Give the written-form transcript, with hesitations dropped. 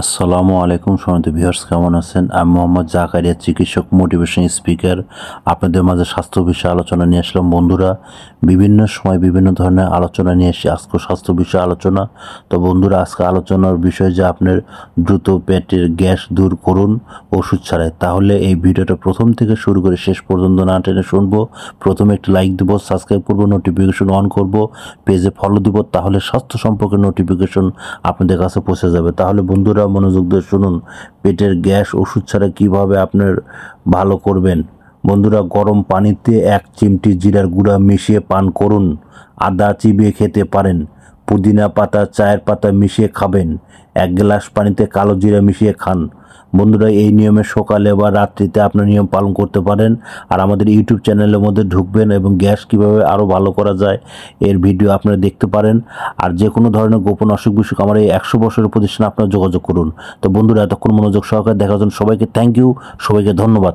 আসসালামু আলাইকুম সম্মানিত ভিউয়ার্স, কেমন আছেন? আমি মোহাম্মদ জাকারিয়া, চিকিৎসক, মোটিভেশন স্পিকার। আপনাদের মাঝে স্বাস্থ্য বিষয়ে আলোচনা নিয়ে আসলাম। বন্ধুরা, বিভিন্ন সময় বিভিন্ন ধরনের আলোচনা নিয়ে এসে আজকে স্বাস্থ্য বিষয়ে আলোচনা। তো বন্ধুরা, আজকে আলোচনার বিষয় যে আপনার দ্রুত পেটের গ্যাস দূর করুন ওষুধ ছাড়াই। তাহলে এই ভিডিওটা প্রথম থেকে শুরু করে শেষ পর্যন্ত না টেনে শুনবো। প্রথমে একটি লাইক দেবো, সাবস্ক্রাইব করবো, নোটিফিকেশন অন করব, পেজে ফলো দিব, তাহলে স্বাস্থ্য সম্পর্কে নোটিফিকেশন আপনাদের কাছে পৌঁছে যাবে। তাহলে বন্ধুরা, মনোযোগ দিয়ে শুনুন। পেটের গ্যাস ওষুধ ছাড়া কিভাবে আপনার ভালো করবেন। বন্ধুরা, গরম পানিতে 1 চিমটি জিরার গুঁড়া মিশিয়ে পান করুন। আদা চিবিয়ে খেতে পারেন। পুদিনা পাতা, চায়ের পাতা মিশিয়ে খাবেন। 1 গ্লাস পানিতে কালো জিরা মিশিয়ে খান। বন্ধুরা, এই নিয়মে সকালে বা রাত্রিতে আপনার নিয়ম পালন করতে পারেন। আর আমাদের ইউটিউব চ্যানেলের মধ্যে ঢুকবেন এবং গ্যাস কীভাবে আরও ভালো করা যায় এর ভিডিও আপনারা দেখতে পারেন। আর যে কোনো ধরনের গোপন অসুখ বিসুখ আমার এই 100 বছরের প্রতিষ্ঠানে আপনারা যোগাযোগ করুন। তো বন্ধুরা, এতক্ষণ মনোযোগ সহকারে দেখার জন্য সবাইকে থ্যাংক ইউ, সবাইকে ধন্যবাদ।